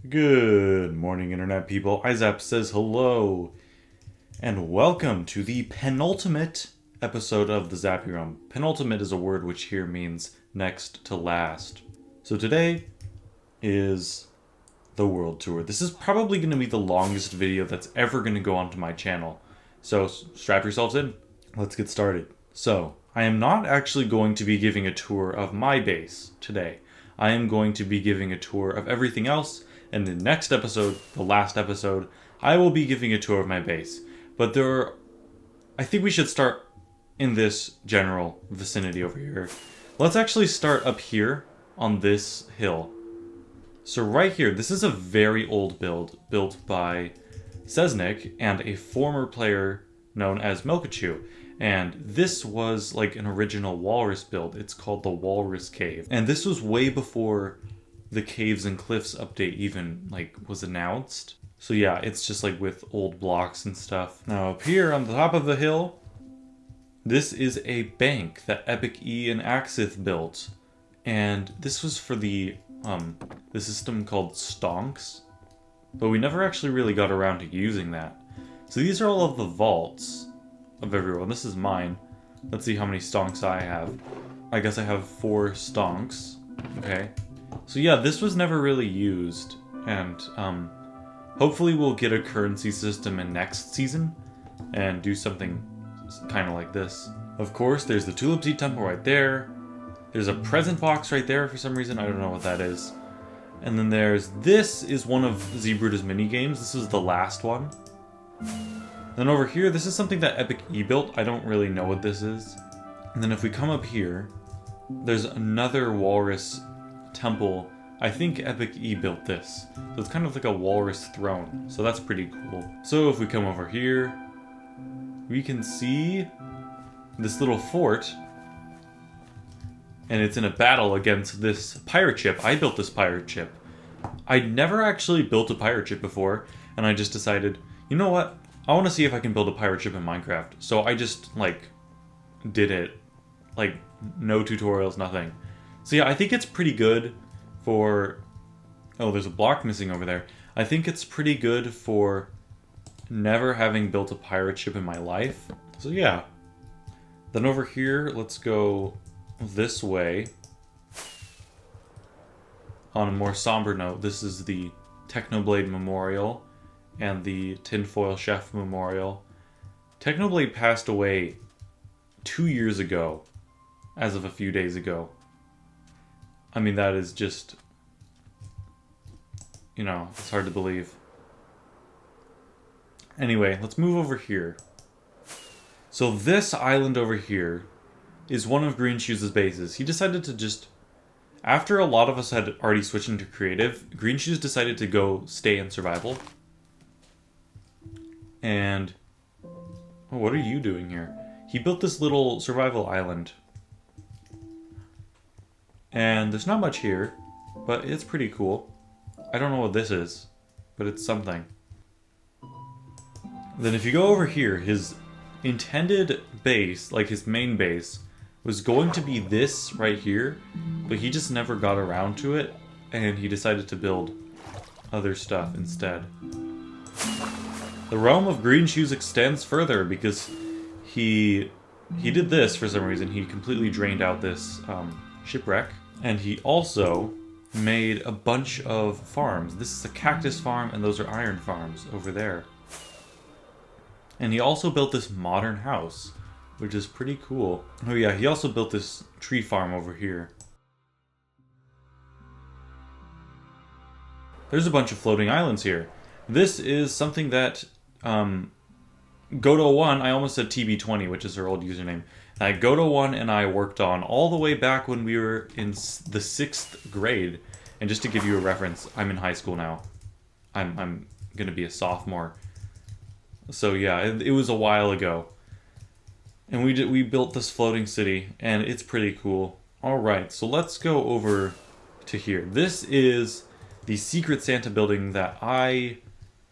Good morning, Internet people. Izapc says hello, and welcome to the penultimate episode of the Zappy Realm. Penultimate is a word which here means next to last. So today is the world tour. This is probably going to be the longest video that's ever going to go onto my channel. So strap yourselves in. Let's get started. So, I am not actually going to be giving a tour of my base today. I am going to be giving a tour of everything else. And in the next episode, the last episode, I will be giving a tour of my base. But I think we should start in this general vicinity over here. Let's actually start up here on this hill. So right here, this is a very old build built by Sesnick and a former player known as Milkachu. And this was like an original Walrus build. It's called the Walrus Cave. And this was way before the Caves and Cliffs update even was announced. So yeah, it's just like with old blocks and stuff. Now up here on the top of the hill, this is a bank that Epic E and Axith built. And this was for the system called Stonks. But we never actually really got around to using that. So these are all of the vaults of everyone. This is mine. Let's see how many Stonks I have. I guess I have 4 Stonks. Okay. So yeah, this was never really used, and hopefully we'll get a currency system in next season and do something kind of like this. Of course, there's the Tulip Seed Temple right there. There's a present box right there for some reason. I don't know what that is. And then this is one of Zbrooda's minigames. This is the last one. Then over here, this is something that Epic E built. I don't really know what this is. And then if we come up here, there's another Walrus temple. I think Epic E built this. So it's kind of like a walrus throne. So that's pretty cool. So if we come over here, we can see this little fort. And it's in a battle against this pirate ship. I built this pirate ship. I'd never actually built a pirate ship before. And I just decided, you know what? I want to see if I can build a pirate ship in Minecraft. So I just, did it. No tutorials, nothing. So yeah, I think it's pretty good for... Oh, there's a block missing over there. I think it's pretty good for never having built a pirate ship in my life. So yeah. Then over here, let's go this way. On a more somber note, this is the Technoblade Memorial and the TinFoilChef Memorial. Technoblade passed away 2 years ago, as of a few days ago. I mean, that is just, it's hard to believe. Anyway, let's move over here. So this island over here is one of Green Shoes' bases. He decided to just, after a lot of us had already switched into creative, Green Shoes decided to go stay in survival. And, what are you doing here? He built this little survival island. And there's not much here, but it's pretty cool. I don't know what this is, but it's something. Then if you go over here, his intended base, his main base, was going to be this right here, but he just never got around to it, and he decided to build other stuff instead. The realm of Green Shoes extends further because he did this for some reason. He completely drained out this shipwreck. And he also made a bunch of farms. This is a cactus farm, and those are iron farms over there. And he also built this modern house, which is pretty cool. Oh yeah, he also built this tree farm over here. There's a bunch of floating islands here. This is something that Godo1, I almost said TB20, which is her old username. Godo1 and I worked on all the way back when we were in the 6th grade. And just to give you a reference, I'm in high school now. I'm going to be a sophomore. So yeah, it was a while ago. And we built this floating city, and it's pretty cool. Alright, so let's go over to here. This is the Secret Santa building that I,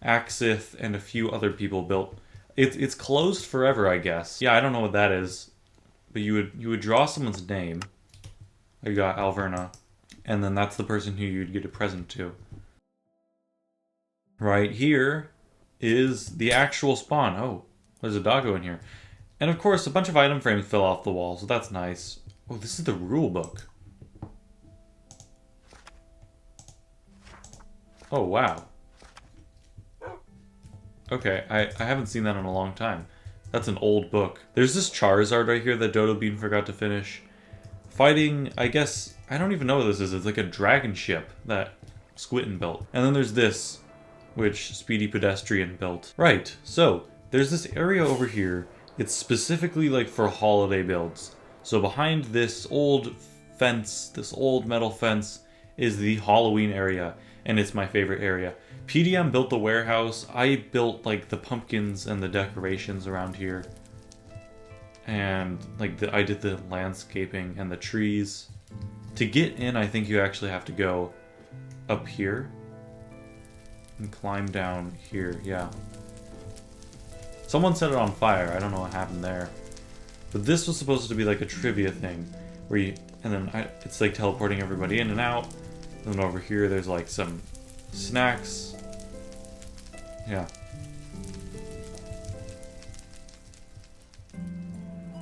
Axith, and a few other people built. It's closed forever, I guess. Yeah, I don't know what that is. But you would draw someone's name. I got Alverna. And then that's the person who you'd get a present to. Right here is the actual spawn. Oh, there's a doggo in here. And of course, a bunch of item frames fell off the wall, so that's nice. Oh, this is the rule book. Oh, wow. Okay, I haven't seen that in a long time. That's an old book. There's this Charizard right here that Dodo Bean forgot to finish. Fighting, I guess, I don't even know what this is. It's like a dragon ship that Squittin built. And then there's this, which SpeedyPedestrian built. Right, so there's this area over here. It's specifically like for holiday builds. So behind this old fence, this old metal fence, is the Halloween area. And it's my favorite area. PDM built the warehouse. I built like the pumpkins and the decorations around here. And like I did the landscaping and the trees. To get in, I think you actually have to go up here and climb down here. Yeah. Someone set it on fire. I don't know what happened there. But this was supposed to be like a trivia thing where you, and then it's like teleporting everybody in and out. And then over here, there's like some snacks. Yeah.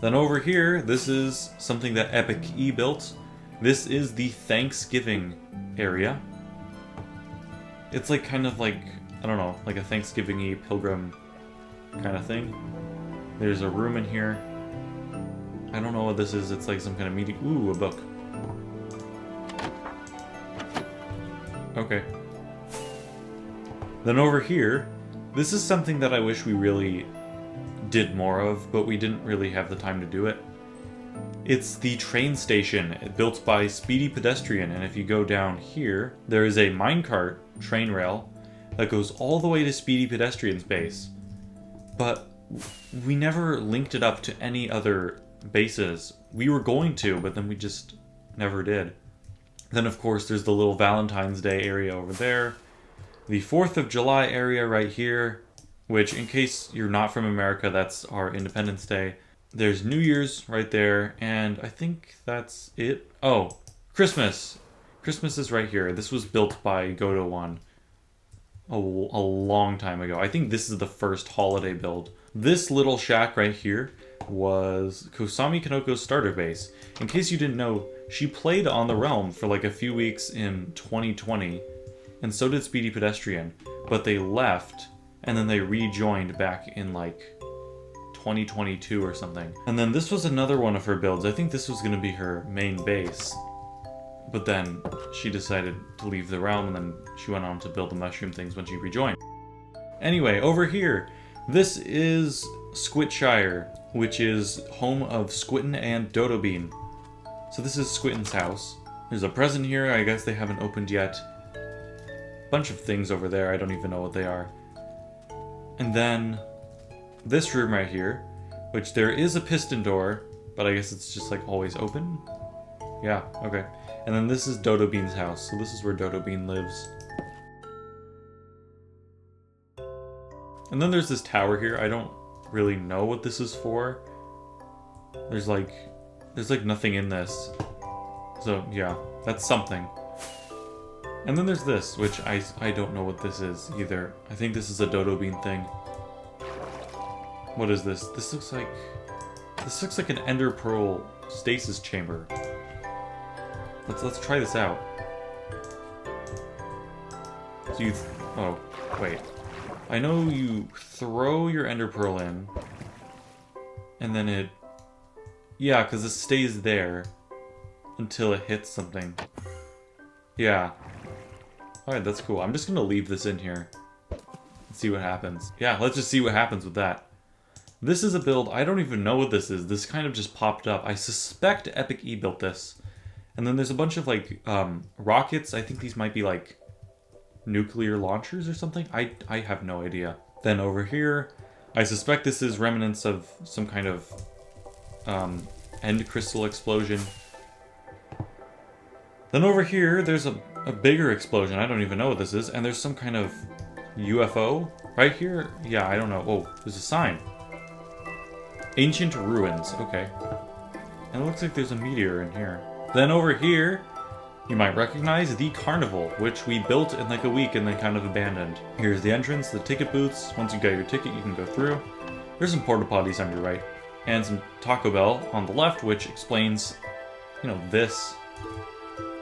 Then over here, this is something that Epic E built. This is the Thanksgiving area. It's like kind of like, I don't know, like a Thanksgiving-y pilgrim kind of thing. There's a room in here. I don't know what this is. It's like some kind of meeting. Ooh, a book. Okay. Then over here, this is something that I wish we really did more of, but we didn't really have the time to do it. It's the train station built by SpeedyPedestrian, and if you go down here, there is a minecart train rail that goes all the way to SpeedyPedestrian's base. But we never linked it up to any other bases. We were going to, but then we just never did. Then, of course, there's the little Valentine's Day area over there. The 4th of July area right here, which, in case you're not from America, that's our Independence Day. There's New Year's right there, and I think that's it. Oh, Christmas. Christmas is right here. This was built by Godo1 a long time ago. I think this is the first holiday build. This little shack right here was Kosame Kanoko's starter base. In case you didn't know, she played on the Realm for like a few weeks in 2020, and so did SpeedyPedestrian, but they left, and then they rejoined back in like 2022 or something. And then this was another one of her builds. I think this was going to be her main base, but then she decided to leave the Realm, and then she went on to build the mushroom things when she rejoined. Anyway, over here, this is Squitshire, which is home of Squittin and Dodo Bean. So this is Squittin's house. There's a present here, I guess they haven't opened yet. Bunch of things over there, I don't even know what they are. And then this room right here, which there is a piston door, but I guess it's just like always open. Yeah, okay. And then this is Dodo Bean's house, so this is where Dodo Bean lives. And then there's this tower here. I don't really know what this is for. There's like nothing in this. So yeah, that's something. And then there's this, which I don't know what this is either. I think this is a Dodo Bean thing. What is this? This looks like an Ender Pearl stasis chamber. Let's try this out. So oh, wait. I know you throw your Ender Pearl in, and then it... Yeah, because it stays there until it hits something. Yeah. Alright, that's cool. I'm just going to leave this in here and see what happens. Yeah, let's just see what happens with that. This is a build, I don't even know what this is. This kind of just popped up. I suspect Epic E built this. And then there's a bunch of, like, rockets. I think these might be, like, nuclear launchers or something. I have no idea. Then over here, I suspect this is remnants of some kind of end crystal explosion. Then over here, there's a bigger explosion. I don't even know what this is. And there's some kind of UFO right here. Yeah, I don't know. Oh, there's a sign. Ancient ruins. Okay. And it looks like there's a meteor in here. Then over here, You might recognize the Carnival, which we built in like a week and then kind of abandoned. Here's the entrance, the ticket booths. Once you get your ticket, you can go through. There's some porta potties on your right, and some Taco Bell on the left, which explains, you know, this.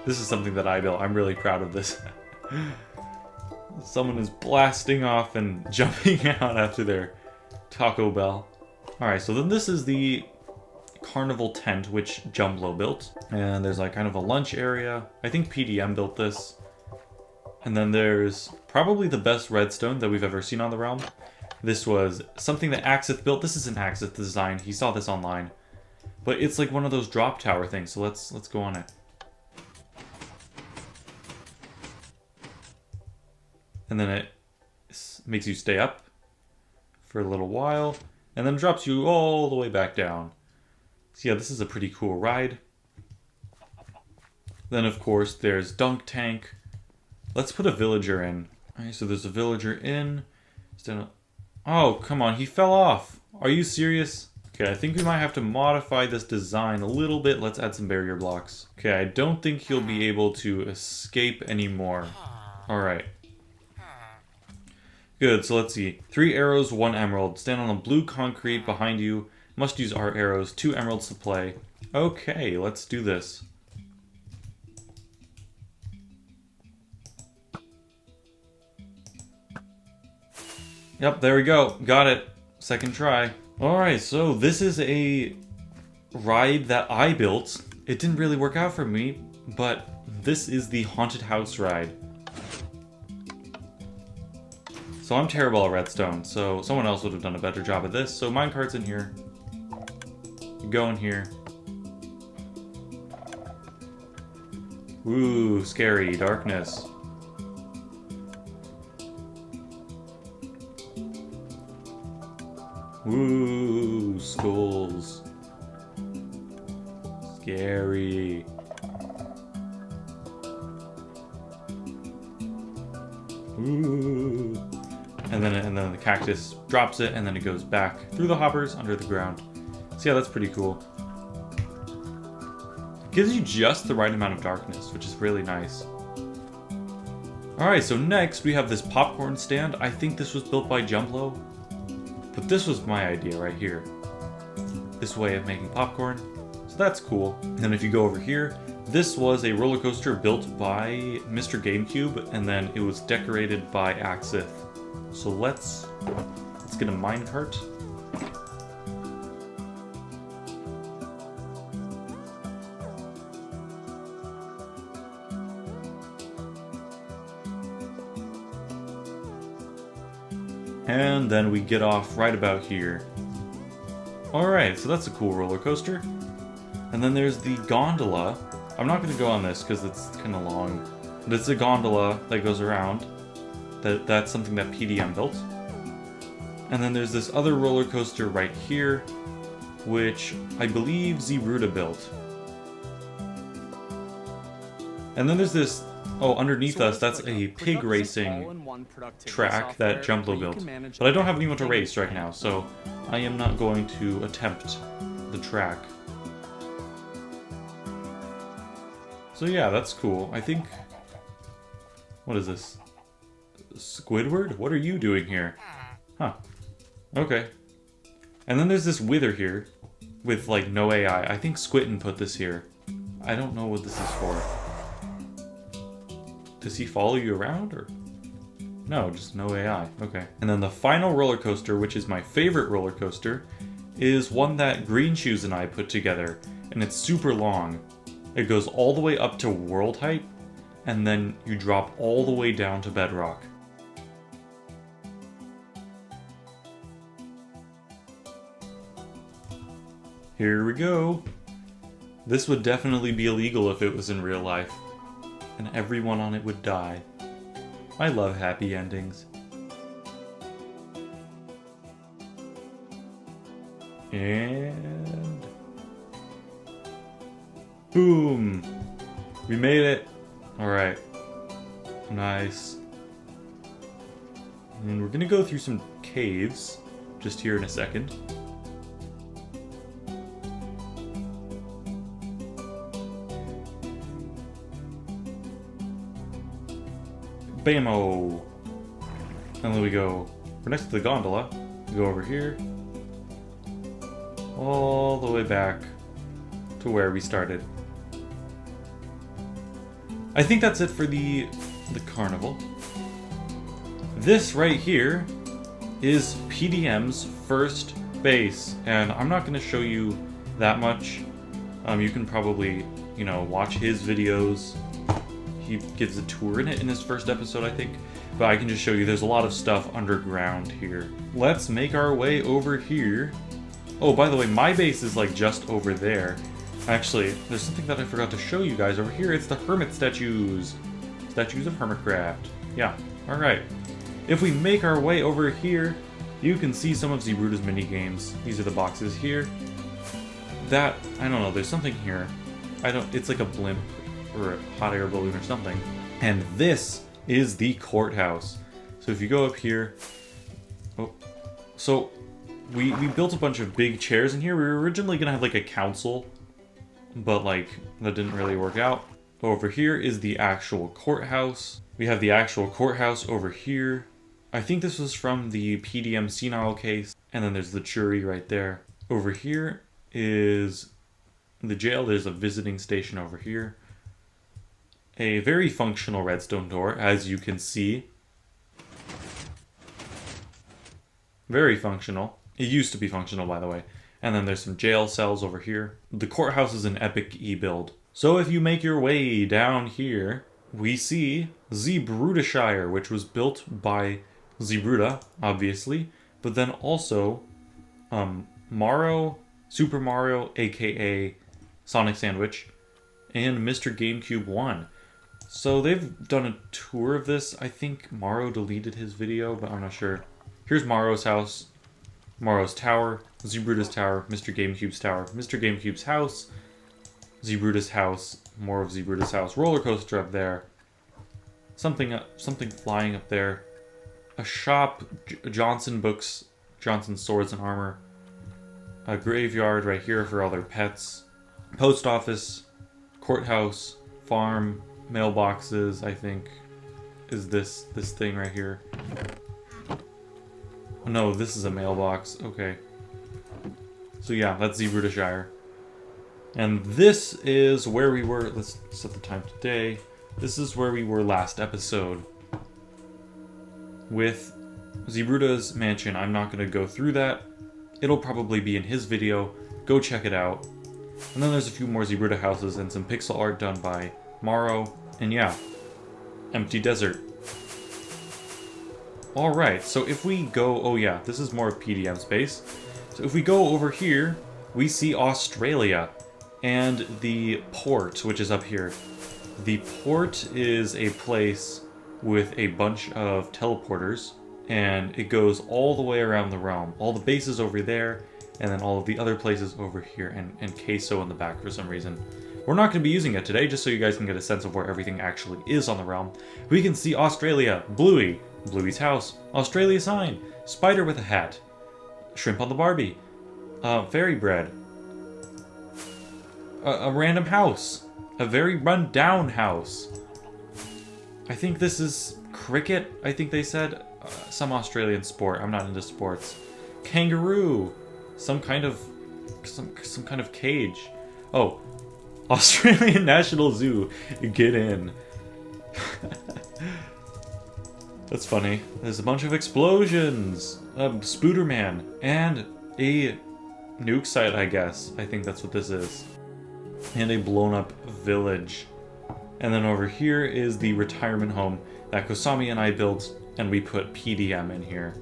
This is something that I built. I'm really proud of this. Someone is blasting off and jumping out after their Taco Bell. Alright, so then this is the Carnival tent, which Jumblo built. And there's like kind of a lunch area. I think PDM built this. And then there's probably the best redstone that we've ever seen on the realm. This was something that Axith built. This is an Axith design. He saw this online. But it's like one of those drop tower things, so let's go on it. And then it makes you stay up for a little while, and then drops you all the way back down. So yeah, this is a pretty cool ride. Then of course there's Dunk Tank. Let's put a villager in. Alright, so there's a villager in. Oh, come on, he fell off. Are you serious? Okay, I think we might have to modify this design a little bit. Let's add some barrier blocks. Okay, I don't think he'll be able to escape anymore. Alright. Good, so let's see. 3 arrows, 1 emerald. Stand on the blue concrete behind you. Must use our arrows. 2 emeralds to play. Okay, let's do this. Yep, there we go. Got it. Second try. Alright, so this is a ride that I built. It didn't really work out for me, but this is the haunted house ride. So I'm terrible at redstone, so someone else would have done a better job at this. So minecart's in here. You go in here. Ooh, scary, darkness. Ooh, skulls. Scary. Ooh. And then the cactus drops it, and then it goes back through the hoppers under the ground. So yeah, that's pretty cool. It gives you just the right amount of darkness, which is really nice. Alright, so next we have this popcorn stand. I think this was built by Jumblo, but this was my idea right here. This way of making popcorn. So that's cool. And then if you go over here, this was a roller coaster built by Mr. GameCube, and then it was decorated by Axith. So let's get a minecart. And then we get off right about here. Alright, so that's a cool roller coaster. And then there's the gondola. I'm not going to go on this because it's kind of long. But it's a gondola that goes around. That's something that PDM built. And then there's this other roller coaster right here, which I believe Zbrooda built. And then there's this, oh, underneath us, that's a pig racing track that Jumblo built. But I don't have anyone to race right now, so I am not going to attempt the track. So yeah, that's cool. I think... What is this? Squidward? What are you doing here? Huh. Okay. And then there's this wither here with, like, no AI. I think Squitten put this here. I don't know what this is for. Does he follow you around, or...? No, just no AI. Okay. And then the final roller coaster, which is my favorite roller coaster, is one that Green Shoes and I put together. And it's super long. It goes all the way up to world height, and then you drop all the way down to bedrock. Here we go. This would definitely be illegal if it was in real life, and everyone on it would die. I love happy endings. And... boom! We made it! Alright. Nice. And we're gonna go through some caves, just here in a second. Bammo! And then we go, we're next to the gondola. We go over here. All the way back to where we started. I think that's it for the Carnival. This right here is PDM's first base, and I'm not going to show you that much. You can probably, you know, watch his videos. He gives a tour in it in his first episode, I think. But I can just show you there's a lot of stuff underground here. Let's make our way over here. Oh, by the way, my base is like just over there. Actually, there's something that I forgot to show you guys over here. It's the Hermit statues. Statues of Hermitcraft. Yeah, alright. If we make our way over here, you can see some of Zbrooda's minigames. These are the boxes here. That, I don't know, there's something here. It's like a blimp or a hot air balloon or something. And this is the Courthouse. So if you go up here, oh, so we built a bunch of big chairs in here. We were originally gonna have like a council, but like that didn't really work out. Over here is the actual courthouse. We have the actual courthouse over here. I think this was from the PDM senile case. And then there's the jury right there. Over here is the jail. There's a visiting station over here. A very functional redstone door, as you can see. Very functional. It used to be functional, by the way. And then there's some jail cells over here. The courthouse is an epic e-build. So if you make your way down here, we see Zbroodashire, which was built by Zbrooda, obviously, but then also Maro, Super Mario, aka Sonic Sandwich, and Mr. GameCube 1. So they've done a tour of this. I think Maro deleted his video, but I'm not sure. Here's Maro's house, Maro's tower, Zbrooda's tower, Mr. GameCube's tower, Mr. GameCube's house, Zbrooda's house, more of Zbrooda's house, roller coaster up there, something flying up there, a shop, Johnson Books, Johnson Swords and Armor, a graveyard right here for all their pets, post office, courthouse, farm, mailboxes, I think, is this thing right here. Oh, no, this is a mailbox. Okay. So yeah, that's Zbroodashire. And this is where we were. Let's set the time today. This is where we were last episode with Zbrooda's mansion. I'm not going to go through that. It'll probably be in his video. Go check it out. And then there's a few more Zbrooda houses and some pixel art done by Maro. And yeah, empty desert. Alright, so if we go... Oh yeah, this is more of PDM space. So if we go over here, we see Australia and the port, which is up here. The port is a place with a bunch of teleporters, and it goes all the way around the realm. All the bases over there, and then all of the other places over here, and queso in the back for some reason. We're not going to be using it today, just so you guys can get a sense of where everything actually is on the realm. We can see Australia, Bluey, Bluey's house, Australia sign, spider with a hat, shrimp on the Barbie, fairy bread, a random house, a very run-down house. I think this is cricket, I think they said. Some Australian sport. I'm not into sports. Kangaroo. Some kind of cage. Oh, Australian National Zoo. Get in. That's funny. There's a bunch of explosions. Spooderman. And a nuke site, I guess. I think that's what this is. And a blown up village. And then over here is the retirement home that Kosame and I built, and we put PDM in here.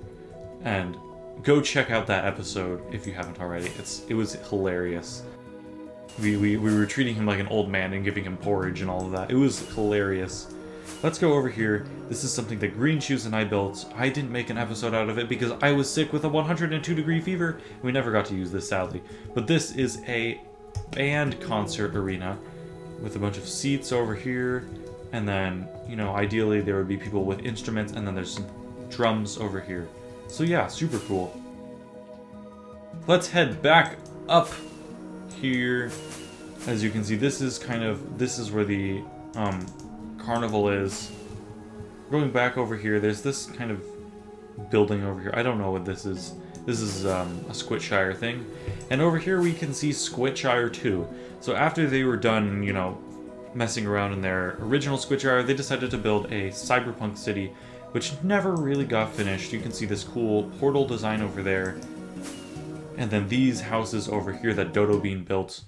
And go check out that episode if you haven't already. It was hilarious. We were treating him like an old man and giving him porridge and all of that. It was hilarious. Let's go over here. This is something that Green Shoes and I built. I didn't make an episode out of it because I was sick with a 102-degree fever. We never got to use this, sadly. But this is a band concert arena with a bunch of seats over here. And then, you know, ideally there would be people with instruments, and then there's some drums over here. So yeah, super cool. Let's head back up here. As you can see, this is where the Carnival is. Going back over here, there's this kind of building over here. I don't know what this is. This is a Squitshire thing. And over here we can see Squitshire 2. So after they were done, you know, messing around in their original Squitshire, they decided to build a cyberpunk city, which never really got finished. You can see this cool portal design over there. And then these houses over here that Dodo Bean built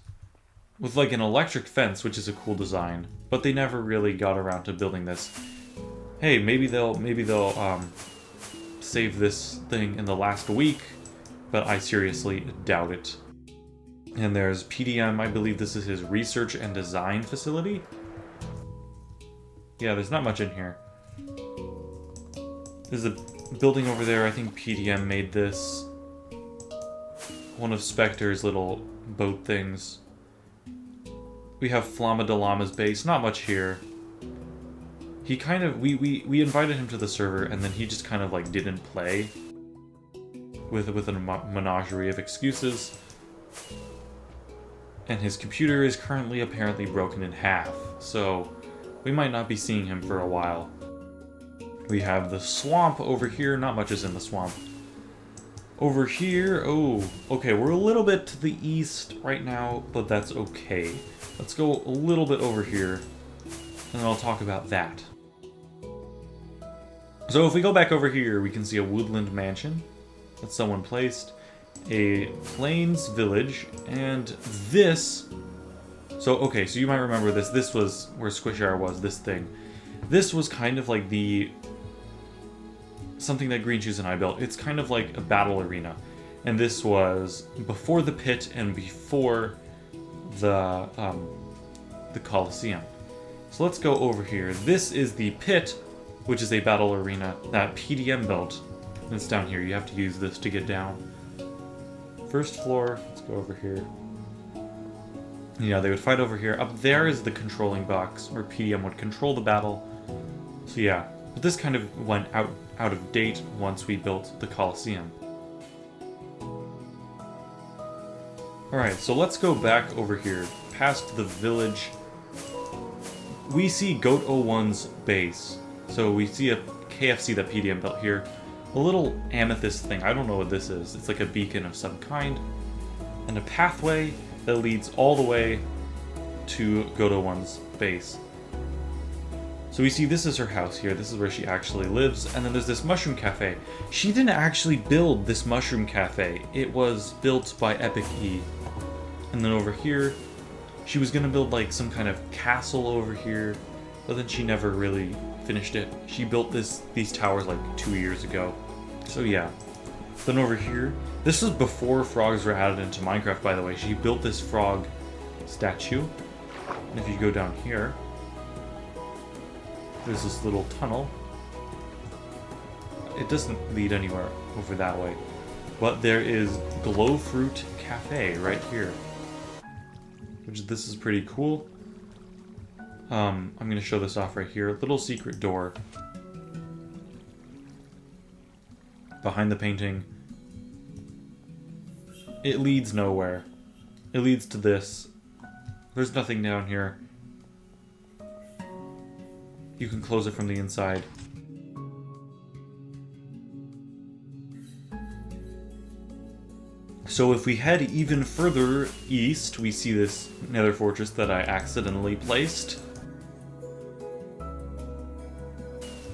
with like an electric fence, which is a cool design. But they never really got around to building this. Hey, maybe they'll save this thing in the last week, but I seriously doubt it. And there's PDM, I believe this is his research and design facility. Yeah, there's not much in here. There's a building over there, I think PDM made this. One of Spectre's little boat things. We have FlamaDaLlama's base, not much here. He kind of, we invited him to the server, and then he just kind of like didn't play with a menagerie of excuses. And his computer is currently apparently broken in half, so we might not be seeing him for a while. We have the swamp over here, not much is in the swamp. Over here, oh, okay, we're a little bit to the east right now, but that's okay. Let's go a little bit over here, and then I'll talk about that. So if we go back over here, we can see a woodland mansion that someone placed, a plains village, and this... So, okay, so you might remember this. This was where Squitshire was, this thing. This was kind of like the... something that Green Shoes and I built. It's kind of like a battle arena. And this was before the pit and before the Colosseum. So let's go over here. This is the pit, which is a battle arena that PDM built. And it's down here. You have to use this to get down. First floor. Let's go over here. Yeah, they would fight over here. Up there is the controlling box, where PDM would control the battle. So yeah, but this kind of went out of date once we built the Colosseum. Alright, so let's go back over here, past the village. We see Goat01's base. So we see a KFC that PDM built here. A little amethyst thing, I don't know what this is. It's like a beacon of some kind. And a pathway that leads all the way to Goat01's base. So we see this is her house here, this is where she actually lives, and then there's this mushroom cafe. She didn't actually build this mushroom cafe, it was built by Epic E. And then over here, she was gonna build like some kind of castle over here, but then she never really finished it. She built these towers like 2 years ago. So yeah. Then over here, this was before frogs were added into Minecraft, by the way. She built this frog statue. And if you go down here, there's this little tunnel. It doesn't lead anywhere over that way. But there is Glowfruit Cafe right here. Which this is pretty cool. I'm going to show this off right here. Little secret door. Behind the painting. It leads nowhere. It leads to this. There's nothing down here. You can close it from the inside. So if we head even further east, we see this nether fortress that I accidentally placed.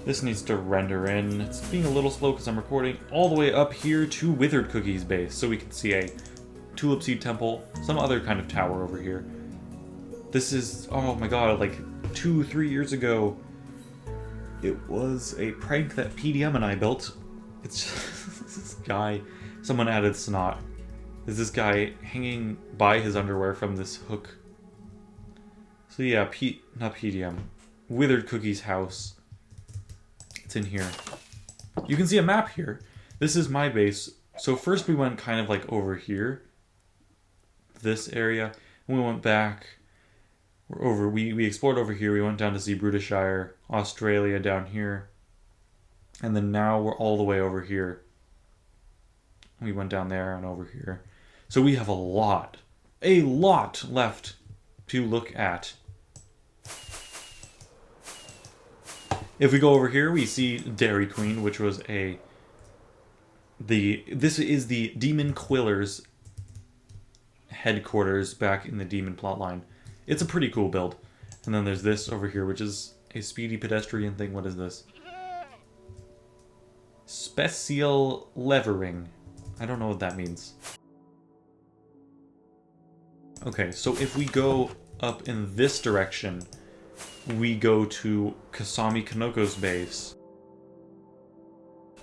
This needs to render in. It's being a little slow because I'm recording all the way up here to Withered Cookie's base. So we can see a Tulip Seed Temple, some other kind of tower over here. This is, oh my god, like 2-3 years ago, it was a prank that PDM and I built. It's just this guy, someone added snot. There's this guy hanging by his underwear from this hook. So yeah, not PDM, Withered Cookie's house. It's in here. You can see a map here. This is my base. So first we went kind of like over here, this area, and we went back. We're over. We explored over here. We went down to Zbroodashire, Australia down here, and then now we're all the way over here. We went down there and over here. So we have a lot left to look at. If we go over here, we see Dairy Queen, which was this is the Demon Quiller's headquarters back in the Demon plotline. It's a pretty cool build. And then there's this over here, which is a SpeedyPedestrian thing. What is this? Special levering. I don't know what that means. Okay, so if we go up in this direction, we go to Kosame Kanoko's base.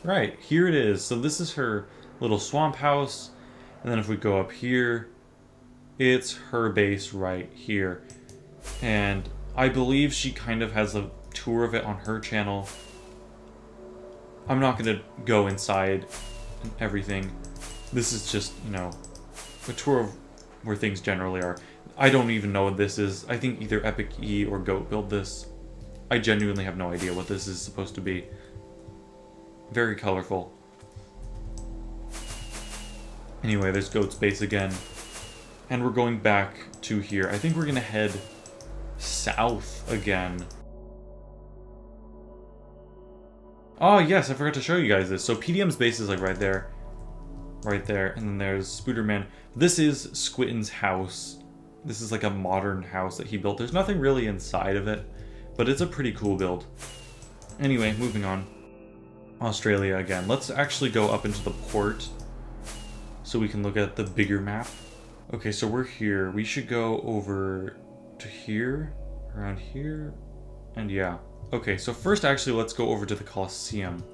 Right, here it is. So this is her little swamp house. And then if we go up here, it's her base right here. And I believe she kind of has a tour of it on her channel. I'm not going to go inside and everything. This is just, you know, a tour of where things generally are. I don't even know what this is. I think either Epic E or Goat built this. I genuinely have no idea what this is supposed to be. Very colorful. Anyway, there's Goat's base again. And we're going back to here. I think we're going to head south again. Oh, yes, I forgot to show you guys this. So PDM's base is like right there. Right there. And then there's Spooderman. This is Squitten's house. This is like a modern house that he built. There's nothing really inside of it, but it's a pretty cool build. Anyway, moving on. Australia again. Let's actually go up into the port so we can look at the bigger map. Okay, so we're here. We should go over to here, around here, and yeah. Okay, so first actually let's go over to the Colosseum.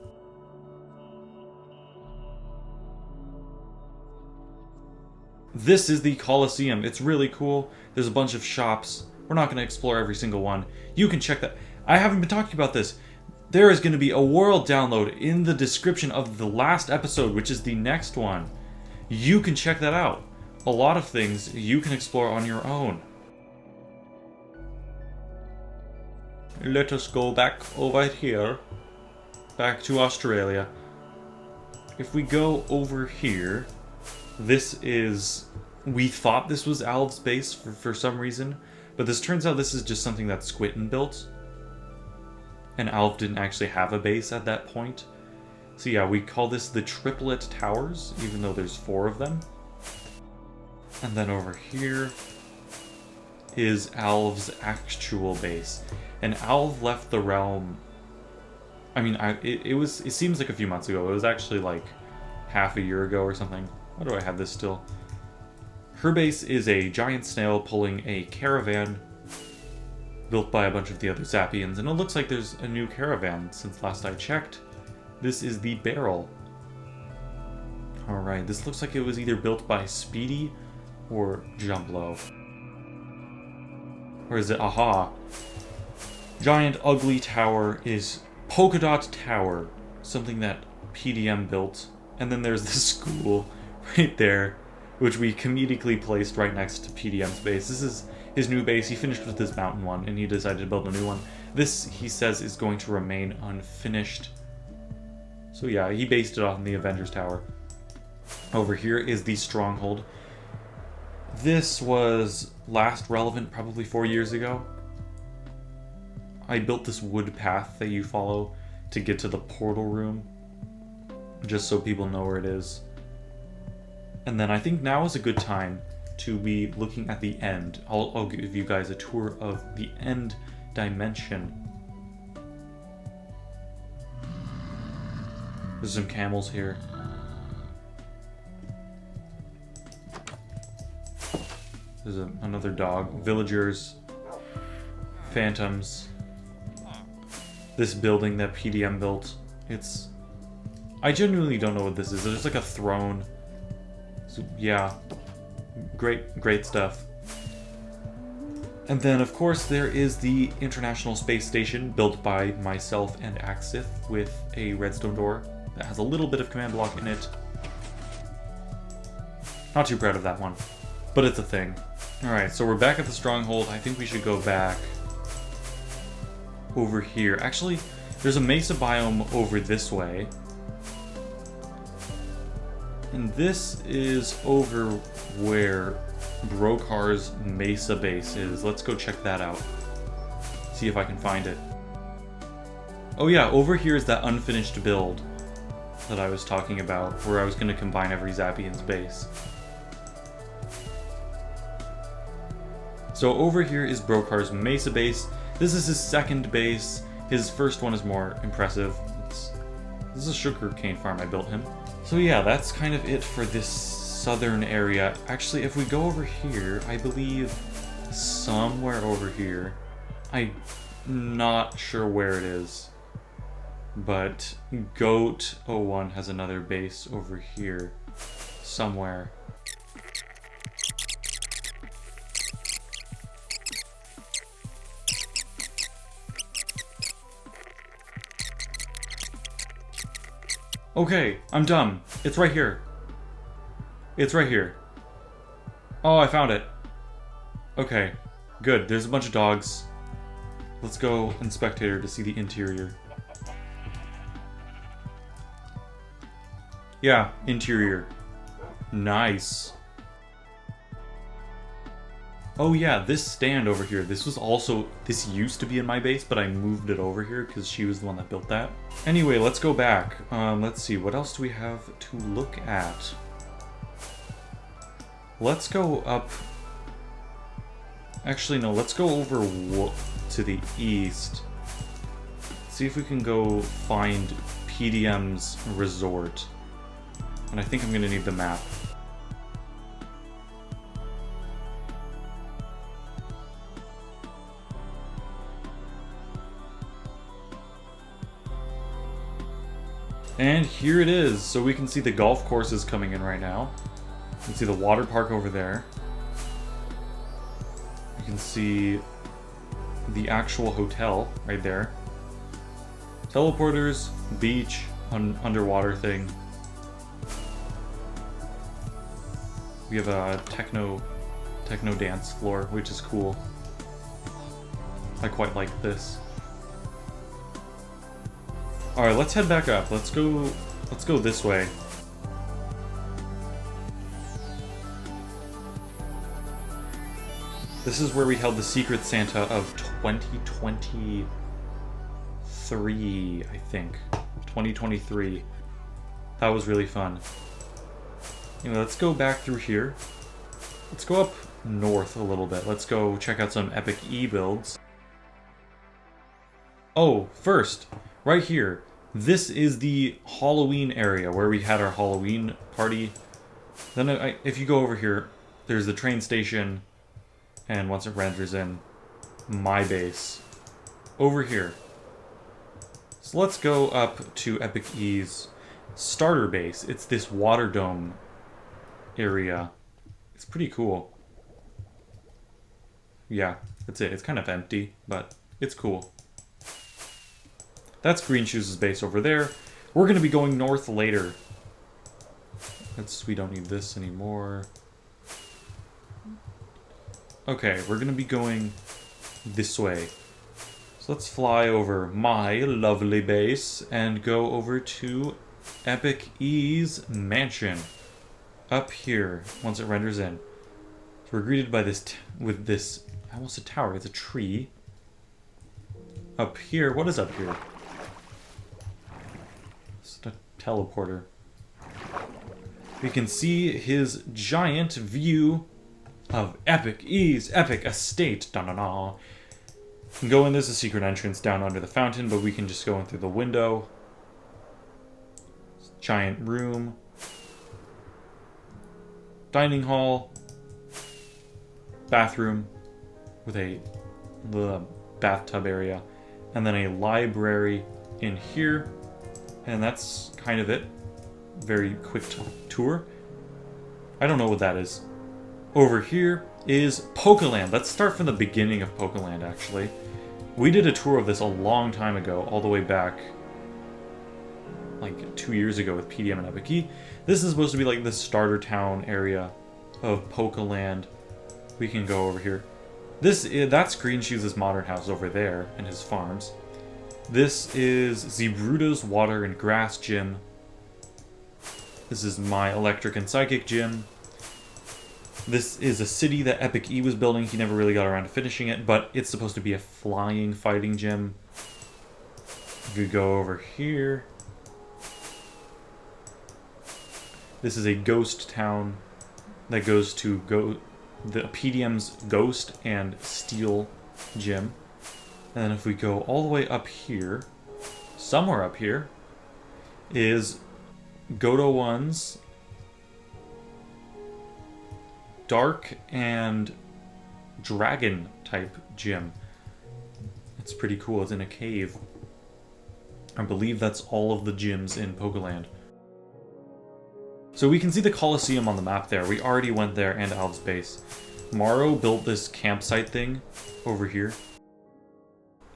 This is the Colosseum. It's really cool. There's a bunch of shops. We're not going to explore every single one. You can check that. I haven't been talking about this. There is going to be a world download in the description of the last episode, which is the next one. You can check that out. A lot of things you can explore on your own. Let us go back over here. Back to Australia. If we go over here, this is... We thought this was Alv's base for some reason, but this turns out this is just something that Squitten built. And Alv didn't actually have a base at that point. So yeah, we call this the Triplet Towers, even though there's 4 of them. And then over here is Alv's actual base. And Alv left the realm... I mean, it seems like a few months ago. It was actually like half a year ago or something. Why do I have this still? Her base is a giant snail pulling a caravan built by a bunch of the other Zapians, and it looks like there's a new caravan since last I checked. This is the barrel. Alright, this looks like it was either built by Speedy or Jumplo. Or is it? Aha! Giant ugly tower is PolkaDot Tower, something that PDM built. And then there's the school right there, which we comedically placed right next to PDM's base. This is his new base. He finished with his mountain one, and he decided to build a new one. This, he says, is going to remain unfinished. So yeah, he based it on the Avengers Tower. Over here is the Stronghold. This was last relevant probably 4 years ago. I built this wood path that you follow to get to the portal room, just so people know where it is. And then I think now is a good time to be looking at the end. I'll give you guys a tour of the end dimension. There's some camels here. There's another dog. Villagers. Phantoms. This building that PDM built. It's... I genuinely don't know what this is. There's like a throne. So, yeah. Great stuff. And then, of course, there is the International Space Station built by myself and Axith with a redstone door that has a little bit of command block in it. Not too proud of that one, but it's a thing. Alright, so we're back at the Stronghold. I think we should go back over here. Actually, there's a Mesa biome over this way. And this is over where Brocar's Mesa base is. Let's go check that out. See if I can find it. Oh yeah, over here is that unfinished build that I was talking about, where I was going to combine every Zapian's base. So over here is Brocar's Mesa base. This is his second base. His first one is more impressive. This is a sugarcane farm I built him. So yeah, that's kind of it for this southern area. Actually, if we go over here, I believe somewhere over here, I'm not sure where it is, but Goat01 has another base over here somewhere. Okay, I'm done. It's right here. It's right here. Oh, I found it. Okay, good. There's a bunch of dogs. Let's go in Spectator to see the interior. Yeah, interior. Nice. Oh yeah, this stand over here, this used to be in my base, but I moved it over here because she was the one that built that. Anyway, let's go back. Let's see, what else do we have to look at? Let's go up... Actually, no, let's go over to the east. See if we can go find PDM's resort. And I think I'm gonna need the map. And here it is. So we can see the golf courses coming in right now. You can see the water park over there. You can see the actual hotel right there. Teleporters, beach, underwater thing. We have a techno dance floor, which is cool. I quite like this. Alright, let's head back up. Let's go this way. This is where we held the Secret Santa of 2023, I think. 2023. That was really fun. Anyway, let's go back through here. Let's go up north a little bit. Let's go check out some Epic E builds. Oh, first, right here. This is the Halloween area where we had our Halloween party. Then if you go over here, there's the train station, and once it renders in, my base. Over here. So let's go up to Epic E's starter base. It's this water dome area. It's pretty cool. Yeah, that's it. It's kind of empty, but it's cool. That's Green Shoes' base over there. We're going to be going north later. We don't need this anymore. Okay, we're going to be going this way. So let's fly over my lovely base and go over to Epic E's mansion. Up here, once it renders in. So we're greeted by this, with this, I almost said tower, it's a tree. Up here, what is up here? It's a teleporter. We can see his giant view of Epic E's epic estate. Da-na-na. We can go in, there's a secret entrance down under the fountain, but we can just go in through the window. Giant room. Dining hall. Bathroom with the bathtub area. And then a library in here. And that's kind of it. Very quick tour. I don't know what that is. Over here is PokeLand. Let's start from the beginning of PokeLand, actually. We did a tour of this a long time ago, all the way back, like 2 years ago with PDM and Epic E. This is supposed to be like the starter town area of PokeLand. We can go over here. That's Green Shoes' modern house over there, and his farms. This is Zbrooda's water and grass gym. This is my electric and psychic gym. This is a city that Epic E was building. He never really got around to finishing it, but it's supposed to be a flying fighting gym. we go over here, this is a ghost town that goes to the PDM's Ghost and Steel gym. And then if we go all the way up here, somewhere up here, is Godo 1's Dark and Dragon type gym. It's pretty cool. It's in a cave. I believe that's all of the gyms in PokeLand. So we can see the Colosseum on the map there. We already went there, and Alv's base. Maro built this campsite thing over here.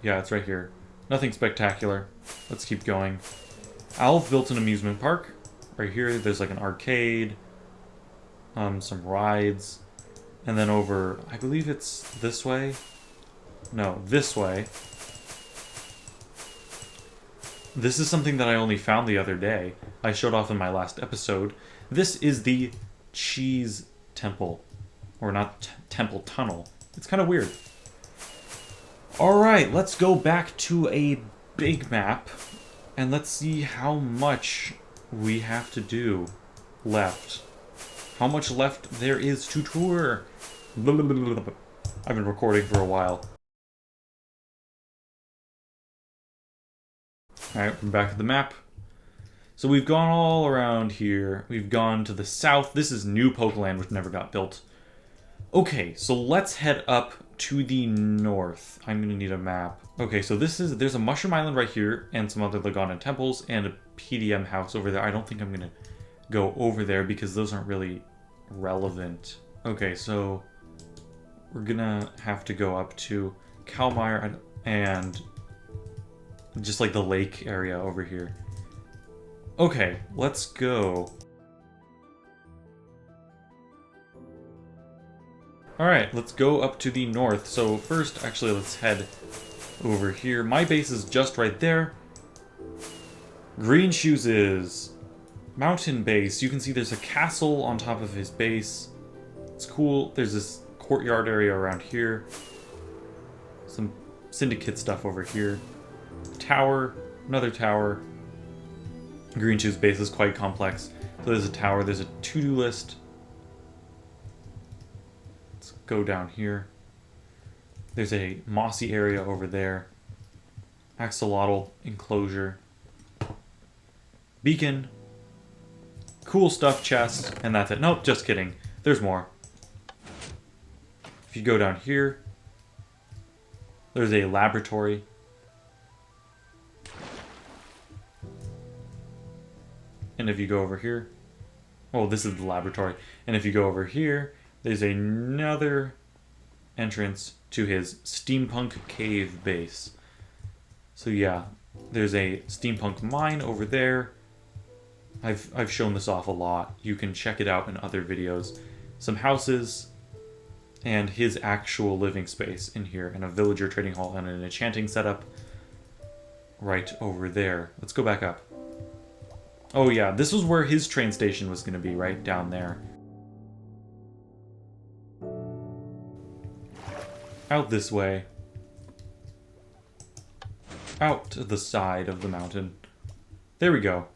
Yeah, it's right here. Nothing spectacular. Let's keep going. Alv built an amusement park. Right here, there's like an arcade, some rides, and then over, I believe it's this way. No, this way. This is something that I only found the other day. I showed off in my last episode. This is the Cheese Temple. Or not Temple Tunnel. It's kind of weird. Alright, let's go back to a big map. And let's see how much we have to do left. How much left there is to tour. I've been recording for a while. Alright, we're back at the map. So we've gone all around here. We've gone to the south. This is new PokeLand, which never got built. Okay, so let's head up to the north. I'm gonna need a map. Okay, so there's a Mushroom Island right here, and some other Lagonan temples, and a PDM house over there. I don't think I'm gonna go over there because those aren't really relevant. Okay, so we're gonna have to go up to Kalmire and just like the lake area over here. Okay, let's go. Alright, let's go up to the north. So first, actually, let's head over here. My base is just right there. Green Shoes is mountain base. You can see there's a castle on top of his base. It's cool. There's this courtyard area around here. Some syndicate stuff over here. Tower, another tower. Green Shoes base is quite complex. So there's a tower, there's a to-do list. Let's go down here. There's a mossy area over there. Axolotl enclosure. Beacon. Cool stuff chest. And that's it. Nope, just kidding. There's more. If you go down here, there's a laboratory. And if you go over here, oh, this is the laboratory. And if you go over here, there's another entrance to his Steampunk cave base. So yeah, there's a Steampunk mine over there. I've shown this off a lot. You can check it out in other videos. Some houses, and his actual living space in here, and a villager trading hall, and an enchanting setup right over there. Let's go back up. Oh yeah, this was where his train station was going to be, right down there. Out this way. Out to the side of the mountain. There we go.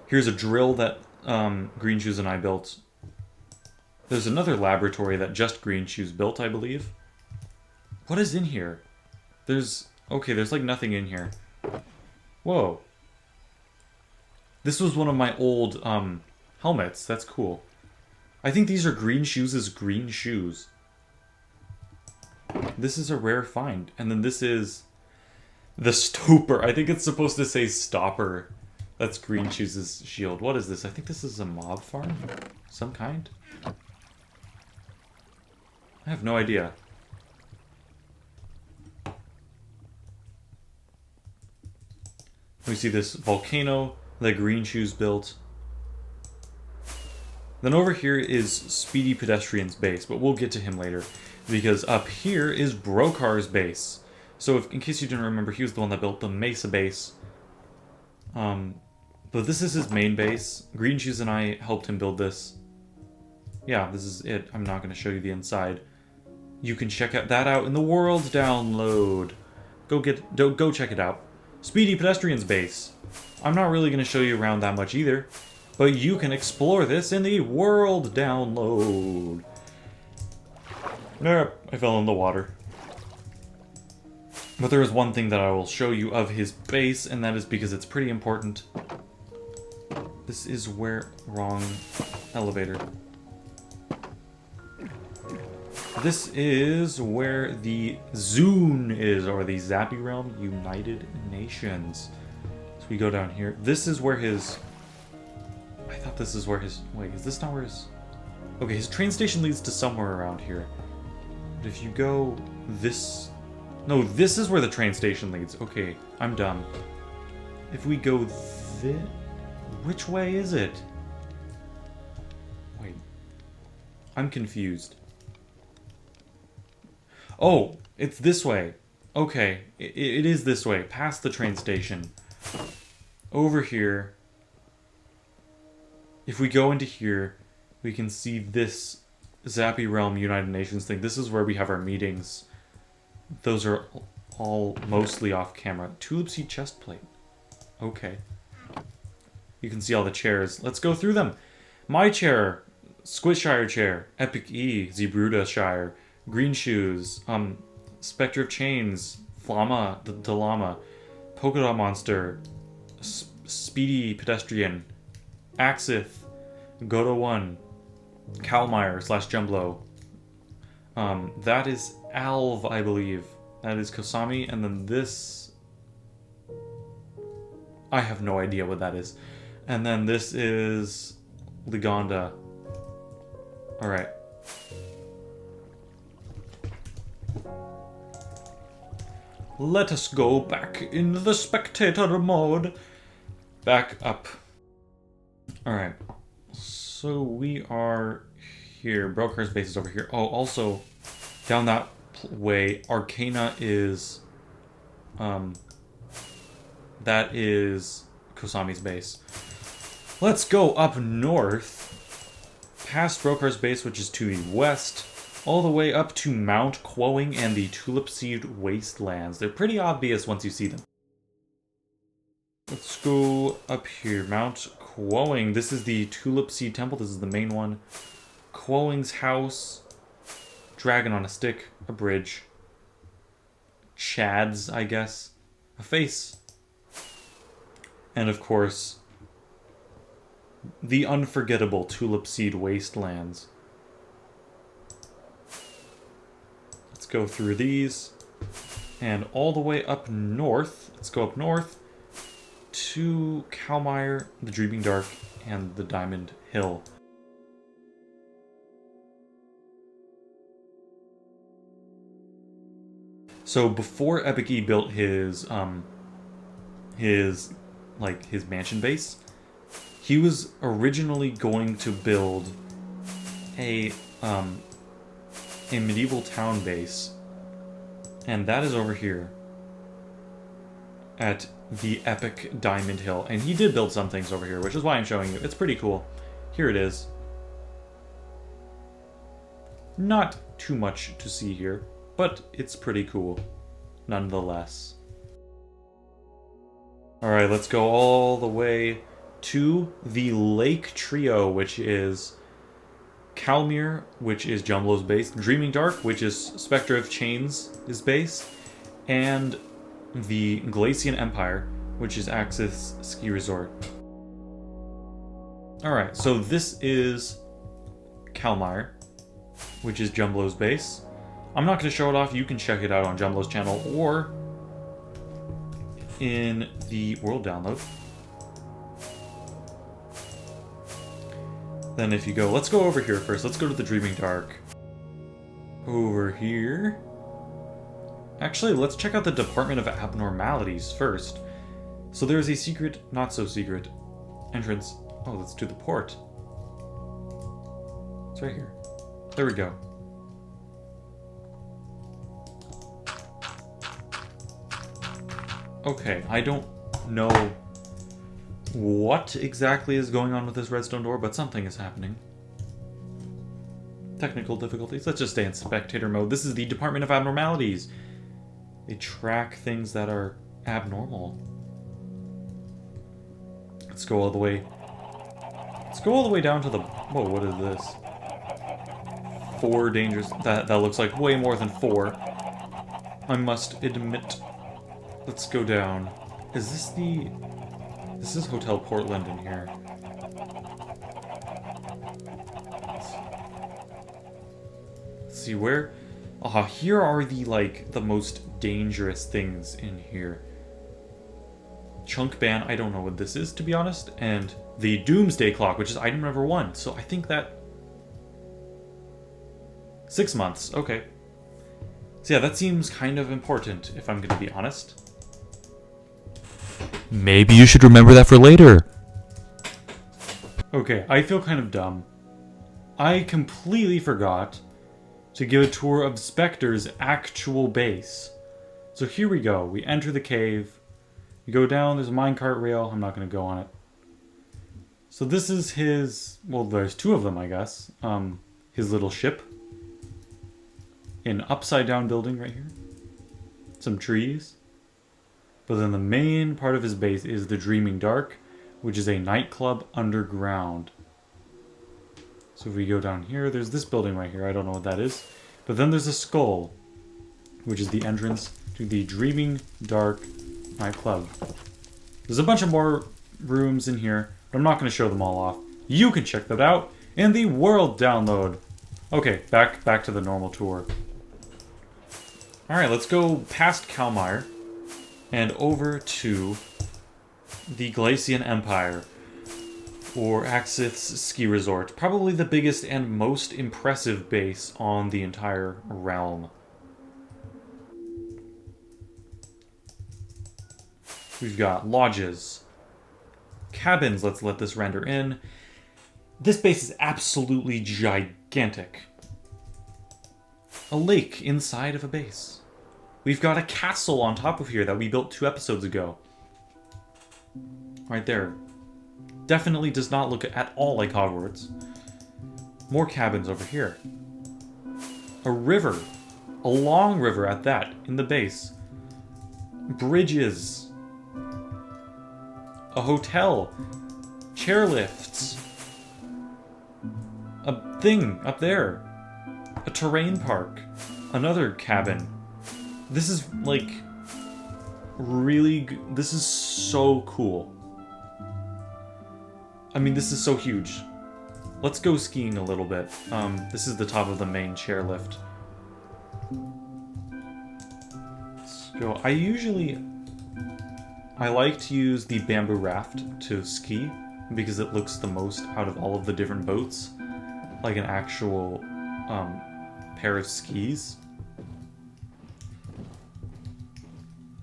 Here's a drill that Green Shoes and I built. There's another laboratory that just Green Shoes built, I believe. What is in here? Okay, there's like nothing in here. Whoa. This was one of my old helmets. That's cool. I think these are Green Shoes' green shoes. This is a rare find. And then this is the Stopper. I think it's supposed to say Stopper. That's Green Shoes' shield. What is this? I think this is a mob farm? Some kind? I have no idea. We see this volcano that Green Shoes built. Then over here is SpeedyPedestrian's base, but we'll get to him later. Because up here is Brocar's base. So in case you didn't remember, he was the one that built the Mesa base. But this is his main base. Green Shoes and I helped him build this. Yeah, this is it. I'm not going to show you the inside. You can check that out in the world download. Go check it out. SpeedyPedestrian's base. I'm not really going to show you around that much either, but you can explore this in the world download. Nope, I fell in the water. But there is one thing that I will show you of his base, and that is because it's pretty important. This is where... Wrong elevator. This is where the Zune is, or the Zappy Realm United Nations. So we go down here. This is where his... I thought this is where his... Wait, is this not where his... Okay, his train station leads to somewhere around here. But if you go this... No, this is where the train station leads. Okay, I'm dumb. If we go this... Which way is it? Wait. I'm confused. Oh, it's this way. Okay, it is this way, past the train station. Over here. If we go into here, we can see this Zappy Realm United Nations thing. This is where we have our meetings. Those are all mostly off camera. Tulip seed chest plate. Okay. You can see all the chairs. Let's go through them. My chair, Squitshire chair, Epic E, Zbroodashire, Green Shoes, Spectre of Chains, FlamaDaLlama, PolkaDot Monster, SpeedyPedestrian, Axith, Godo1, Calmire / Jumblo. That is Alv, I believe. That is Kosame, and then this... I have no idea what that is. And then this is Ligonda. Alright. Let us go back in the spectator mode. Back up. Alright. So we are here. Brocar's base is over here. Oh, also, down that way, Arcana is... that is Kosame's base. Let's go up north, past Brocar's base, which is to the west, all the way up to Mount Qoing and the Tulip Seed Wastelands. They're pretty obvious once you see them. Let's go up here. Mount Qoing. This is the Tulip Seed Temple. This is the main one. Qoing's house. Dragon on a stick. A bridge. Chads, I guess. A face. And of course, the unforgettable Tulip Seed Wastelands. Let's go through these. And all the way up north. Let's go up north to Calmire, the Dreaming Dark, and the Diamond Hill. So before Epic E built his mansion base, he was originally going to build a medieval town base, and that is over here at the epic Diamond Hill. And he did build some things over here, which is why I'm showing you. It's pretty cool. Here it is. Not too much to see here, but it's pretty cool nonetheless. Alright, let's go all the way to the Lake Trio, which is Calmire, which is Jumblo's base, Dreaming Dark, which is Spectre of Chains' base, and the Glacian Empire, which is Axis Ski Resort. Alright, so this is Calmire, which is Jumblo's base. I'm not going to show it off. You can check it out on Jumblo's channel or in the world download. Then if you go, let's go over here first. Let's go to the Dreaming Dark. Over here. Actually, let's check out the Department of Abnormalities first. So there's a secret, not so secret, entrance. Oh, let's do the port. It's right here. There we go. Okay, I don't know what exactly is going on with this redstone door, but something is happening. Technical difficulties. Let's just stay in spectator mode. This is the Department of Abnormalities. They track things that are abnormal. Let's go all the way. Let's go all the way down to the... Whoa, what is this? 4 dangers. That looks like way more than 4. I must admit. Let's go down. Is this the... This is Hotel Portland in here. Let's see where... here are the, like, the most dangerous things in here. Chunk Ban, I don't know what this is, to be honest. And the Doomsday Clock, which is item number 1. So I think that... 6 months, okay. So yeah, that seems kind of important, if I'm going to be honest. Maybe you should remember that for later. Okay, I feel kind of dumb. I completely forgot to give a tour of Spectre's actual base. So here we go. We enter the cave. We go down. There's a minecart rail. I'm not going to go on it. So this is his... Well, there's 2 of them, I guess. His little ship. An upside-down building right here. Some trees. But then the main part of his base is the Dreaming Dark, which is a nightclub underground. So if we go down here, there's this building right here. I don't know what that is. But then there's a skull, which is the entrance to the Dreaming Dark nightclub. There's a bunch of more rooms in here, but I'm not going to show them all off. You can check that out in the world download. Okay, back to the normal tour. Alright, let's go past Kalmar and over to the Glacian Empire, or Axith's ski resort. Probably the biggest and most impressive base on the entire realm. We've got lodges, cabins, let's let this render in. This base is absolutely gigantic. A lake inside of a base. We've got a castle on top of here that we built 2 episodes ago. Right there. Definitely does not look at all like Hogwarts. More cabins over here. A river. A long river at that, in the base. Bridges. A hotel. Chairlifts. A thing up there. A terrain park. Another cabin. This is, like, really... This is so cool. I mean, this is so huge. Let's go skiing a little bit. This is the top of the main chairlift. Let's go. I like to use the bamboo raft to ski because it looks the most out of all of the different boats. Like an actual pair of skis.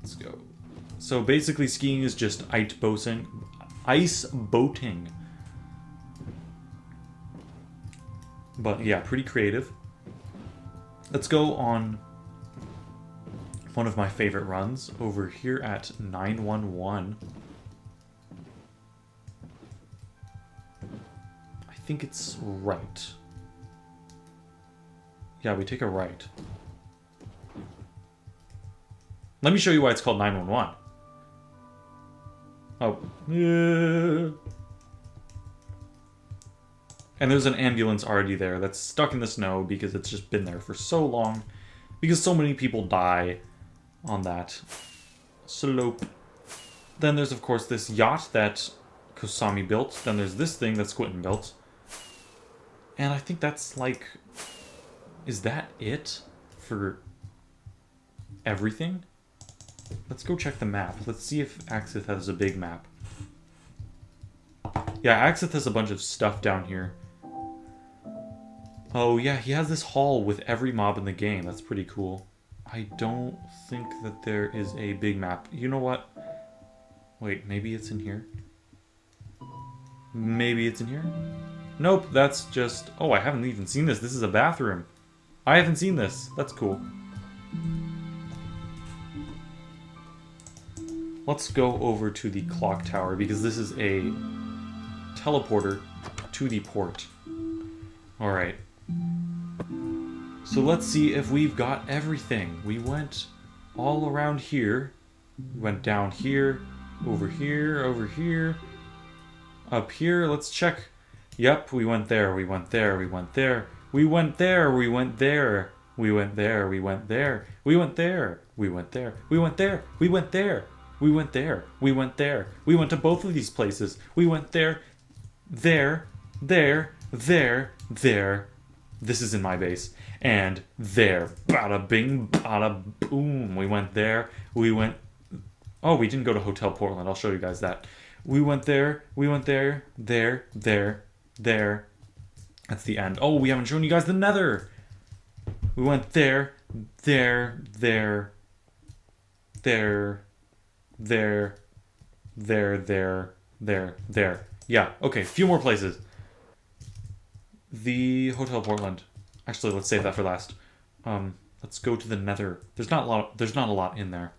Let's go. So basically skiing is just ice boating. But yeah, pretty creative. Let's go on one of my favorite runs over here at 911. I think it's right. Yeah, we take a right. Let me show you why it's called 911. Oh. Yeah. And there's an ambulance already there that's stuck in the snow because it's just been there for so long. Because so many people die on that slope. Then there's, of course, this yacht that Kosame built. Then there's this thing that Squittin built. And I think that's like... Is that it for everything? Let's go check the map. Let's see if Axith has a big map. Yeah, Axith has a bunch of stuff down here. Oh yeah, he has this hall with every mob in the game. That's pretty cool. I don't think that there is a big map. You know what? Wait, maybe it's in here? Maybe it's in here? Nope, that's just... Oh, I haven't even seen this. This is a bathroom. I haven't seen this. That's cool. Let's go over to the clock tower because this is a teleporter to the port. Alright. So let's see if we've got everything. We went all around here. We went down here, over here, over here. Up here, let's check. Yep, we went there, we went there, we went there. We went there, we went there. We went there, we went there. We went there, we went there. We went there, we went there. We went there, we went there. We went to both of these places. We went there, there, there, there, there. This is in my base. And there. Bada bing, bada boom. We went there. We went... Oh, we didn't go to Hotel Portland. I'll show you guys that. We went there. We went there. There. There. There. That's the end. Oh, we haven't shown you guys the Nether. We went there. There. There. There. There. There. There. There. There. Yeah. Okay. A few more places. The Hotel Portland. Actually, let's save that for last. Let's go to the Nether. There's not a lot in there.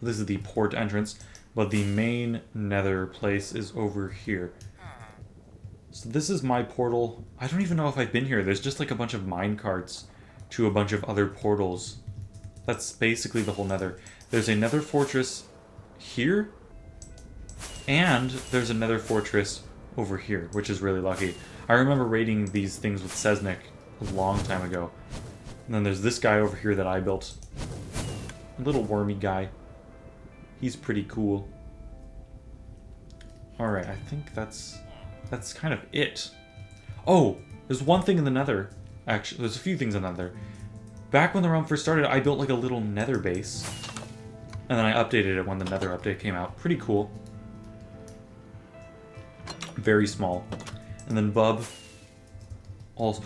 This is the port entrance, but the main Nether place is over here. So this is my portal. I don't even know if I've been here. There's just like a bunch of mine carts to a bunch of other portals. That's basically the whole Nether. There's a Nether fortress here, and there's a Nether fortress over here, which is really lucky. I remember raiding these things with Sesnick a long time ago. And then there's this guy over here that I built. A little wormy guy. He's pretty cool. Alright, I think that's kind of it. Oh, there's one thing in the Nether. Actually, there's a few things in the Nether. Back when the realm first started, I built like a little Nether base. And then I updated it when the Nether update came out. Pretty cool. Very small. And then Bub also...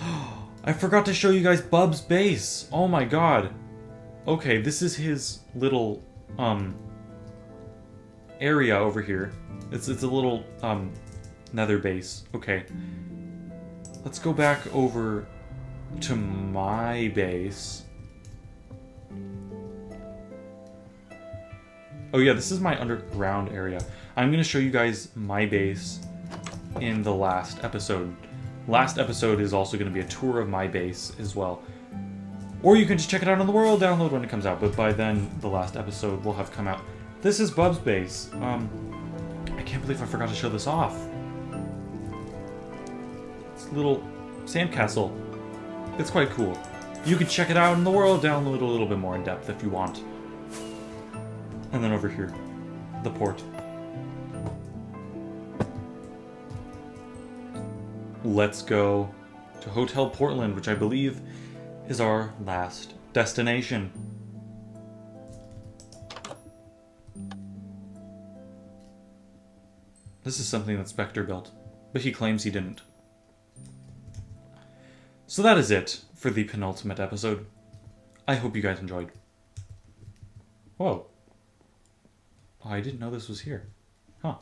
I forgot to show you guys Bub's base! Oh my god! Okay, this is his little, area over here. It's a little, Nether base. Okay. Let's go back over to my base. Oh yeah, this is my underground area. I'm gonna show you guys my base in the last episode. Last episode is also going to be a tour of my base as well. Or you can just check it out on the world download when it comes out, but by then the last episode will have come out. This is Bub's base. I can't believe I forgot to show this off. It's a little sandcastle. It's quite cool. You can check it out in the world download a little bit more in depth if you want. And then over here, the port. Let's go to Hotel Portland, which I believe is our last destination. This is something that Spectre built, but he claims he didn't. So that is it for the penultimate episode. I hope you guys enjoyed. Whoa. Oh, I didn't know this was here. Huh.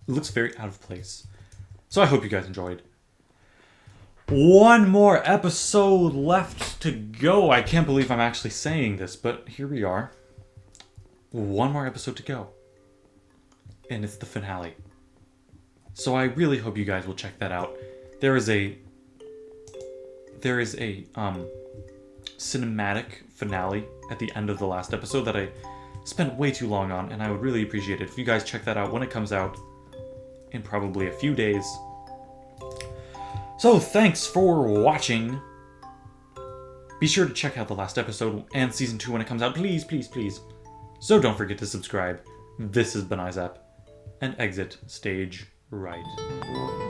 It looks very out of place. So I hope you guys enjoyed. One more episode left to go. I can't believe I'm actually saying this, but here we are. One more episode to go. And it's the finale. So I really hope you guys will check that out. There is a cinematic finale at the end of the last episode that I spent way too long on, and I would really appreciate it if you guys check that out when it comes out in probably a few days. So thanks for watching. Be sure to check out the last episode and season 2 when it comes out, please, please, please. So don't forget to subscribe. This has been Izapc, and exit stage right.